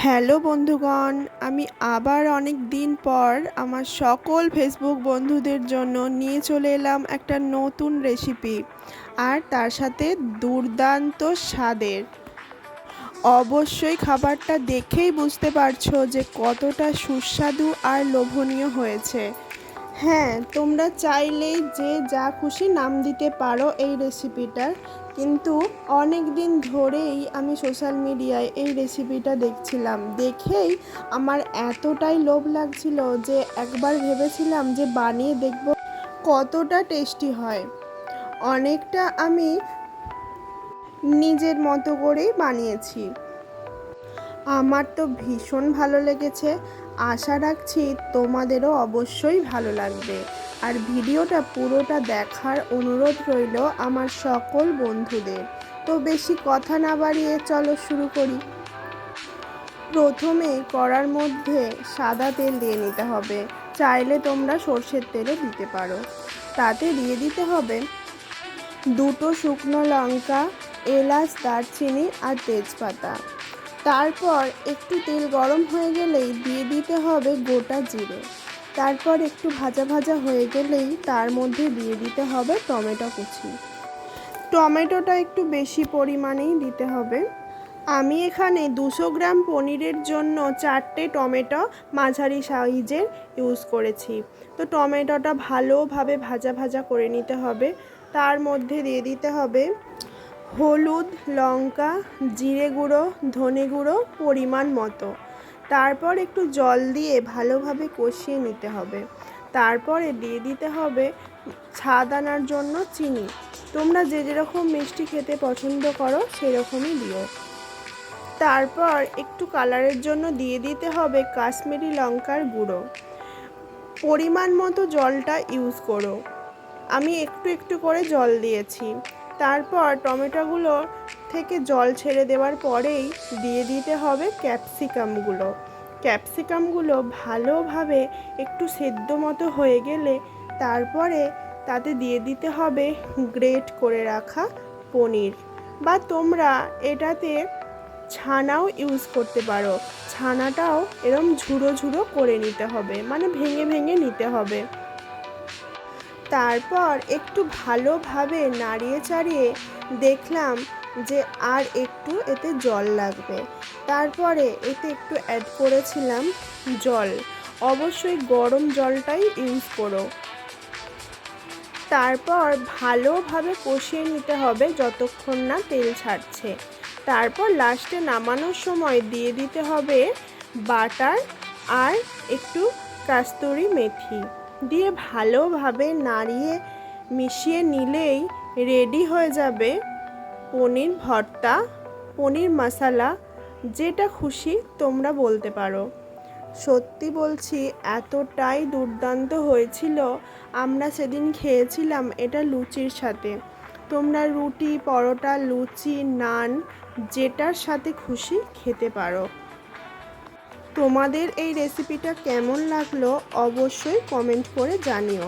Hello বন্ধুগণ, আমি আবার অনেক দিন পর আমার সকল ফেসবুক বন্ধুদের জন্য নিয়ে চলে এলাম একটা নতুন রেসিপি, আর তার সাথে দুর্দান্ত স্বাদের। অবশ্যই খাবারটা দেখেই বুঝতে পারছো যে কতটা সুস্বাদু আর লোভনীয় হয়েছে। হ্যাঁ, তোমরা চাইলেই যে যা খুশি নাম দিতে পারো এই রেসিপিটার, কিন্তু অনেক দিন ধরেই আমি সোশ্যাল মিডিয়ায় এই রেসিপিটা দেখছিলাম, দেখেই আমার এতটাই লোভ লাগছিল যে একবার ভেবেছিলাম যে বানিয়ে দেখব কতটা টেস্টি হয়। অনেকটা আমি নিজের মতো করেই বানিয়েছি। আমার তো ভীষণ ভালো লেগেছে, আশা রাখছি তোমাদেরও অবশ্যই ভালো লাগবে। আর ভিডিওটা পুরোটা দেখার অনুরোধ রইল আমার সকল বন্ধুদের। তো বেশি কথা না বাড়িয়ে চলো শুরু করি। প্রথমে কড়ার মধ্যে সাদা তেল দিয়ে নিতে হবে, চাইলে তোমরা সর্ষের তেলও দিতে পারো। তাতে দিয়ে দিতে হবে 2 শুকনো লঙ্কা, এলাচ, দারচিনি আর তেজপাতা। তারপর একটু তেল গরম হয়ে গেলেই দিয়ে দিতে হবে গোটা জিরে। তারপর একটু ভাজা ভাজা হয়ে গেলেই তার মধ্যে দিয়ে দিতে হবে টমেটো কুচি। টমেটোটা একটু বেশি পরিমাণেই দিতে হবে। আমি এখানে 200 গ্রাম পনিরের জন্য 4টে টমেটো মাঝারি সাইজের ইউজ করেছি। তো টমেটোটা ভালোভাবে ভাজা ভাজা করে নিতে হবে। তার মধ্যে দিয়ে দিতে হবে হলুদ, লঙ্কা, জিরে গুঁড়ো, ধনে গুঁড়ো পরিমাণ মতো। তারপর একটু জল দিয়ে ভালোভাবে কষিয়ে নিতে হবে। তারপরে দিয়ে দিতে হবে স্বাদ আনার জন্য চিনি। তোমরা যে যেরকম মিষ্টি খেতে পছন্দ করো সেরকমই দিও। তারপর একটু কালারের জন্য দিয়ে দিতে হবে কাশ্মীরি লঙ্কার গুঁড়ো। পরিমাণ মতো জলটা ইউজ করো, আমি একটু একটু করে জল দিয়েছি। তারপর টমেটোগুলো থেকে জল ছেড়ে দেওয়ার পরেই দিয়ে দিতে হবে ক্যাপসিকামগুলো ভালোভাবে একটু সেদ্ধ মতো হয়ে গেলে তারপরে তাতে দিয়ে দিতে হবে গ্রেট করে রাখা পনির, বা তোমরা এটাতে ছানাও ইউজ করতে পারো। ছানাটাও এরম ঝুড়ো ঝুড়ো করে নিতে হবে, মানে ভেঙে ভেঙে নিতে হবে। তারপর একটু ভালোভাবে নাড়িয়ে চাড়িয়ে দেখলাম যে আর একটু এতে জল লাগবে। তারপরে এতে একটু অ্যাড করেছিলাম জল। অবশ্যই গরম জলটাই ইউজ করো। তারপর ভালোভাবে কষিয়ে নিতে হবে যতক্ষণ না তেল ছাড়ছে। তারপর লাস্টে নামানোর সময় দিয়ে দিতে হবে বাটার আর একটু কাস্তুরি মেথি দিয়ে ভালোভাবে নাড়িয়ে মিশিয়ে নিলেই রেডি হয়ে যাবে পনির ভর্তা, পনির মশলা, যেটা খুশি তোমরা বলতে পারো। সত্যি বলছি, এতটাই দুর্দান্ত হয়েছিল। আমরা সেদিন খেয়েছিলাম এটা লুচির সাথে। তোমরা রুটি, পরোটা, লুচি, নান যেটার সাথে খুশি খেতে পারো। তোমাদের এই রেসিপিটা কেমন লাগলো অবশ্যই কমেন্ট করে জানিও।